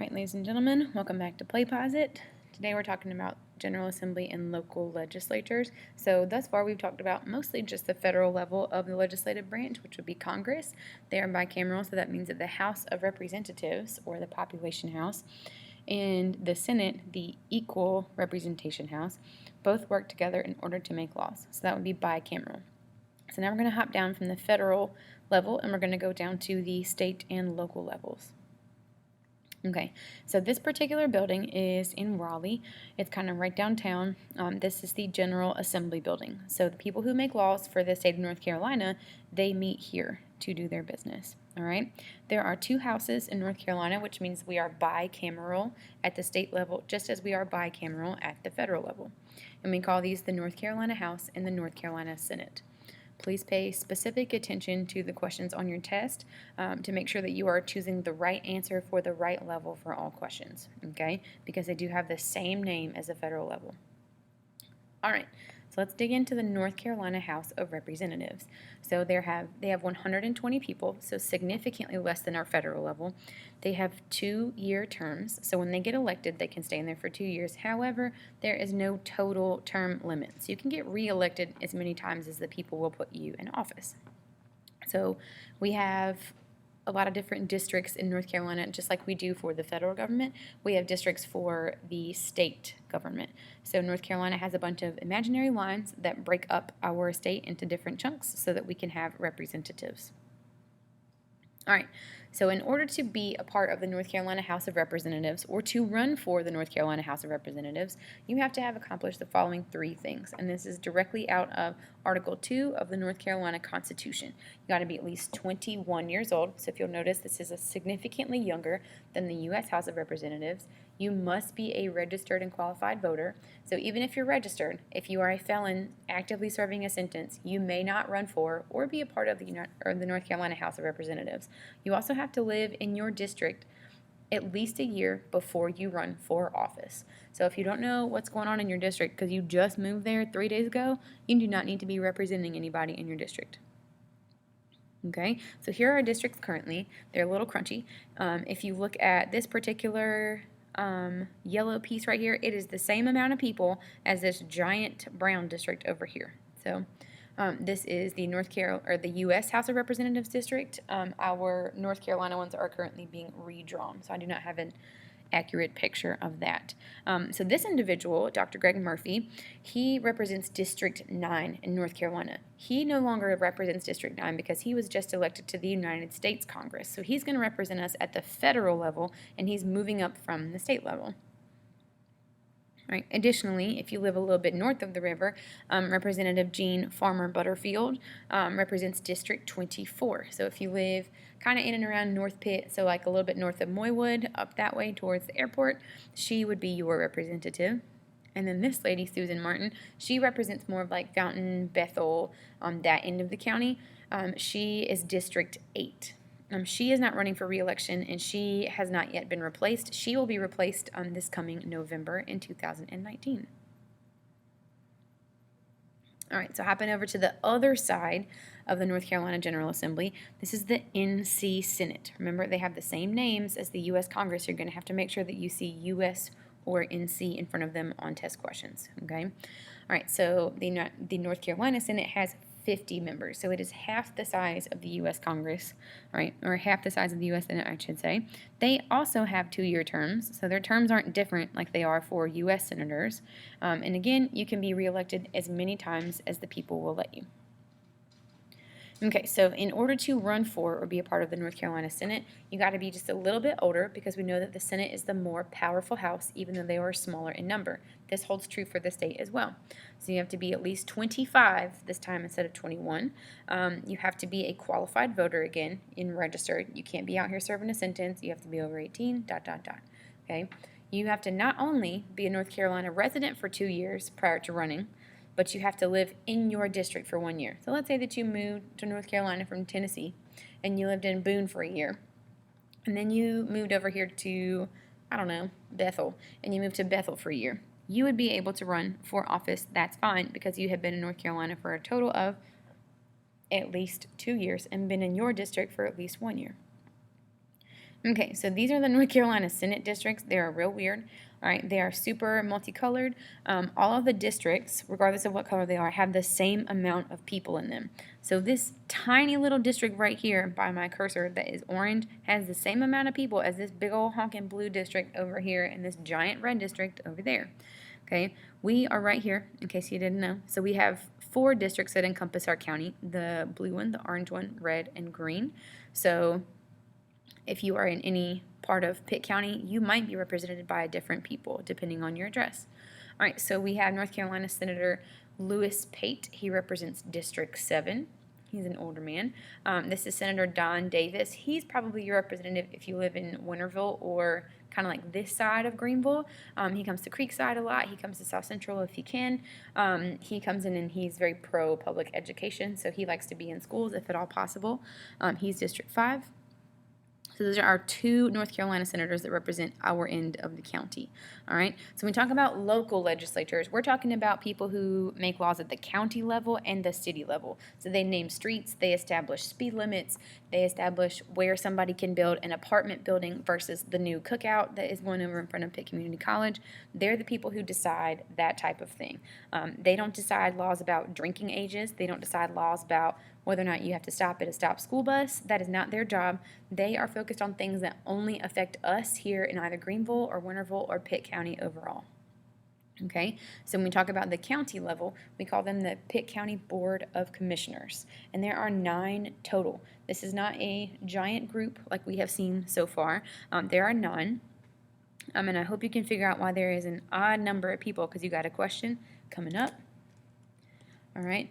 Alright, ladies and gentlemen, welcome back to PlayPosit. Today we're talking about General Assembly and local legislatures. So thus far we've talked about mostly just the federal level of the legislative branch, which would be Congress. They are bicameral, so that means that the House of Representatives, or the Population House, and the Senate, the Equal Representation House, both work together in order to make laws. So that would be bicameral. So now we're going to hop down from the federal level and we're going to go down to the state and local levels. Okay, so this particular building is in Raleigh. It's kind of right downtown. This is the General Assembly building. So the people who make laws for the state of North Carolina, they meet here to do their business. All right, there are two houses in North Carolina, which means we are bicameral at the state level, just as we are bicameral at the federal level. And we call these the North Carolina House and the North Carolina Senate. Please pay specific attention to the questions on your test to make sure that you are choosing the right answer for the right level for all questions, okay? Because they do have the same name as the federal level. All right, so let's dig into the North Carolina House of Representatives. So they have 120 people, so significantly less than our federal level. They have 2-year terms, so when they get elected, they can stay in there for 2 years. However, there is no total term limit, so you can get reelected as many times as the people will put you in office. So we have a lot of different districts in North Carolina, just like we do for the federal government. We have districts for the state government. So North Carolina has a bunch of imaginary lines that break up our state into different chunks so that we can have representatives. All right, so in order to be a part of the North Carolina House of Representatives or to run for the North Carolina House of Representatives, you have to have accomplished the following 3 things, and this is directly out of Article 2 of the North Carolina Constitution. You got to be at least 21 years old, so if you'll notice, this is significantly younger than the U.S. House of Representatives. You must be a registered and qualified voter, so even if you're registered, if you are a felon actively serving a sentence, you may not run for or be a part of the North Carolina House of Representatives. You also have to live in your district at least a year before you run for office. So if you don't know what's going on in your district because you just moved there 3 days ago, you do not need to be representing anybody in your district. Okay, so here are our districts currently. They're a little crunchy. If you look at this particular yellow piece right here, it is the same amount of people as this giant brown district over here. So this is the the U.S. House of Representatives district. Our North Carolina ones are currently being redrawn, so I do not have an accurate picture of that. So this individual, Dr. Greg Murphy, he represents District 9 in North Carolina. He no longer represents District 9 because he was just elected to the United States Congress. So he's going to represent us at the federal level, and he's moving up from the state level. Right. Additionally, if you live a little bit north of the river, Representative Jean Farmer Butterfield represents District 24. So if you live kind of in and around North Pitt, so like a little bit north of Moywood, up that way towards the airport, she would be your representative. And then this lady, Susan Martin, she represents more of like Fountain, Bethel, that end of the county. She is District 8. She is not running for re-election, and she has not yet been replaced. She will be replaced this coming November in 2019. All right, so hopping over to the other side of the North Carolina General Assembly, this is the NC Senate. Remember, they have the same names as the U.S. Congress. You're going to have to make sure that you see U.S. or NC in front of them on test questions, okay? All right, so the North Carolina Senate has 50 members, so it is half the size of the U.S. Congress, right, or half the size of the U.S. Senate, I should say. They also have 2-year terms, so their terms aren't different like they are for U.S. senators. And again, you can be reelected as many times as the people will let you. Okay, so in order to run for or be a part of the North Carolina Senate, you got to be just a little bit older because we know that the Senate is the more powerful house, even though they are smaller in number. This holds true for the state as well. So you have to be at least 25 this time instead of 21. You have to be a qualified voter again and registered. You can't be out here serving a sentence. You have to be over 18, ... Okay? You have to not only be a North Carolina resident for 2 years prior to running, but you have to live in your district for 1 year. So let's say that you moved to North Carolina from Tennessee and you lived in Boone for a year. And then you moved over here to, I don't know, Bethel, and you moved to Bethel for a year. You would be able to run for office. That's fine because you have been in North Carolina for a total of at least 2 years and been in your district for at least 1 year. Okay, so these are the North Carolina Senate districts. They are real weird. All right, they are super multicolored. All of the districts, regardless of what color they are, have the same amount of people in them. So this tiny little district right here by my cursor that is orange has the same amount of people as this big old honking blue district over here and this giant red district over there. Okay, we are right here, in case you didn't know. So we have 4 districts that encompass our county: the blue one, the orange one, red, and green. So if you are in any part of Pitt County, you might be represented by different people depending on your address. All right, so we have North Carolina Senator Lewis Pate. He represents District 7. He's an older man. This is Senator Don Davis. He's probably your representative if you live in Winterville or kind of like this side of Greenville. He comes to Creekside a lot. He comes to South Central if he can. He comes in and he's very pro public education, so he likes to be in schools if at all possible. He's District 5. So those are our 2 North Carolina senators that represent our end of the county. All right. So when we talk about local legislatures, we're talking about people who make laws at the county level and the city level. So they name streets, they establish speed limits, they establish where somebody can build an apartment building versus the new cookout that is going over in front of Pitt Community College. They're the people who decide that type of thing. They don't decide laws about drinking ages. They don't decide laws about whether or not you have to stop at a stop school bus. That is not their job. They are focused on things that only affect us here in either Greenville or Winterville or Pitt County overall. Okay, so when we talk about the county level, we call them the Pitt County Board of Commissioners, and there are 9 total. This is not a giant group like we have seen so far. There are 9, and I hope you can figure out why there is an odd number of people, because you got a question coming up. All right.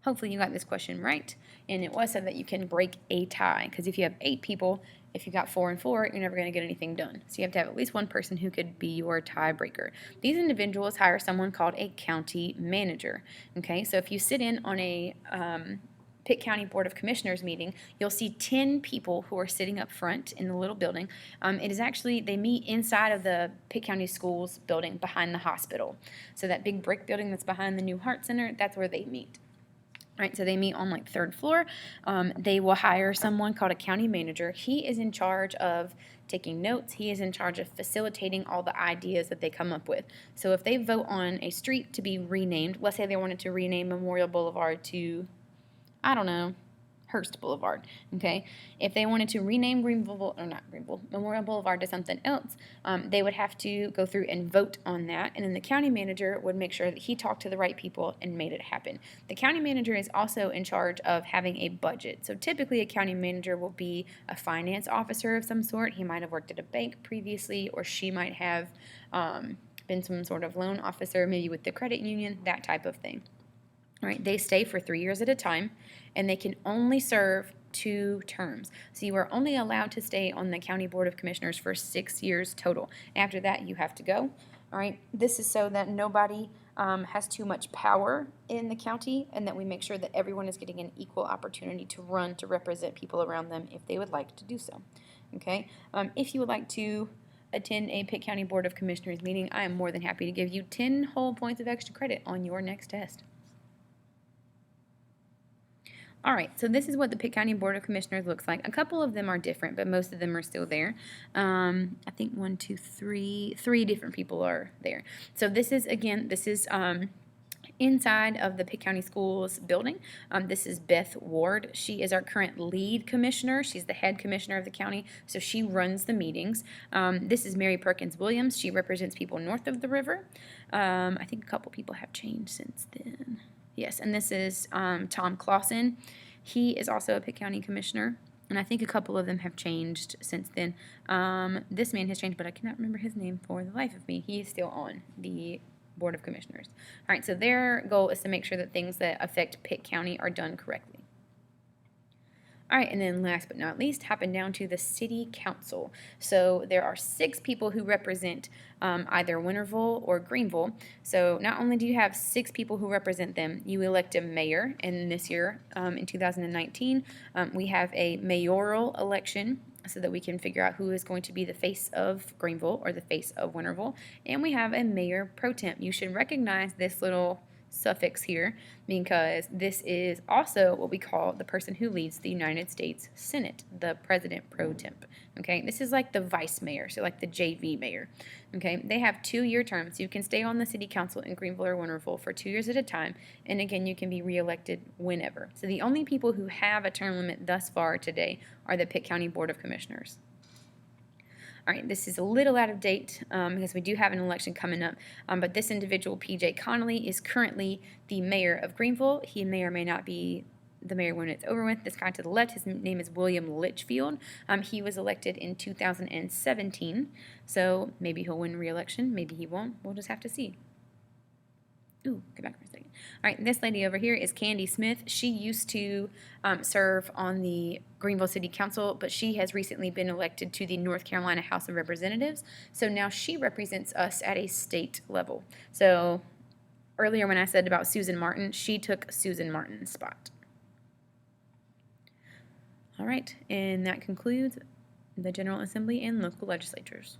Hopefully you got this question right, and it was said that you can break a tie, because if you have 8 people, if you got 4 and 4, you're never going to get anything done. So you have to have at least one person who could be your tiebreaker. These individuals hire someone called a county manager. Okay, so if you sit in on a Pitt County Board of Commissioners meeting, you'll see 10 people who are sitting up front in the little building. It is actually, they meet inside of the Pitt County Schools building behind the hospital. So that big brick building that's behind the new Heart Center, that's where they meet. Right, so they meet on like 3rd floor. They will hire someone called a county manager. He is in charge of taking notes. He is in charge of facilitating all the ideas that they come up with. So if they vote on a street to be renamed, let's say they wanted to rename Memorial Boulevard to, I don't know, Hearst Boulevard, okay? If they wanted to rename Memorial Boulevard to something else, they would have to go through and vote on that, and then the county manager would make sure that he talked to the right people and made it happen. The county manager is also in charge of having a budget. So typically a county manager will be a finance officer of some sort. He might have worked at a bank previously, or she might have been some sort of loan officer, maybe with the credit union, that type of thing. All right, they stay for 3 years at a time, and they can only serve 2 terms. So you are only allowed to stay on the County Board of Commissioners for 6 years total. After that, you have to go. All right, this is so that nobody has too much power in the county, and that we make sure that everyone is getting an equal opportunity to run to represent people around them if they would like to do so. Okay, if you would like to attend a Pitt County Board of Commissioners meeting, I am more than happy to give you 10 whole points of extra credit on your next test. All right, so this is what the Pitt County Board of Commissioners looks like. A couple of them are different, but most of them are still there. I think 3 different people are there. So this is, again, inside of the Pitt County Schools building. This is Beth Ward. She is our current lead commissioner. She's the head commissioner of the county, so she runs the meetings. This is Mary Perkins Williams. She represents people north of the river. I think a couple people have changed since then. Yes, and this is Tom Clausen. He is also a Pitt County Commissioner, and I think a couple of them have changed since then. This man has changed, but I cannot remember his name for the life of me. He is still on the Board of Commissioners. All right, so their goal is to make sure that things that affect Pitt County are done correctly. All right, and then last but not least, hopping down to the City Council. So there are 6 people who represent either Winterville or Greenville. So not only do you have 6 people who represent them, you elect a mayor, and this year, in 2019, we have a mayoral election so that we can figure out who is going to be the face of Greenville or the face of Winterville. And we have a mayor pro temp. You should recognize this little suffix here because this is also what we call the person who leads the United States Senate, the president pro temp. Okay, this is like the vice mayor, so like the JV mayor. Okay, they have 2-year terms. You can stay on the city council in Greenville or Winterville for 2 years at a time, and again, you can be reelected whenever. So the only people who have a term limit thus far today are the Pitt County Board of Commissioners. All right, this is a little out of date because we do have an election coming up, but this individual, P.J. Connolly, is currently the mayor of Greenville. He may or may not be the mayor when it's over with. This guy to the left, his name is William Litchfield. He was elected in 2017, so maybe he'll win re-election, maybe he won't. We'll just have to see. Ooh, go back for a second. All right, this lady over here is Candy Smith. She used to serve on the Greenville City Council, but she has recently been elected to the North Carolina House of Representatives. So now she represents us at a state level. So earlier when I said about Susan Martin, she took Susan Martin's spot. All right, and that concludes the General Assembly and local legislatures.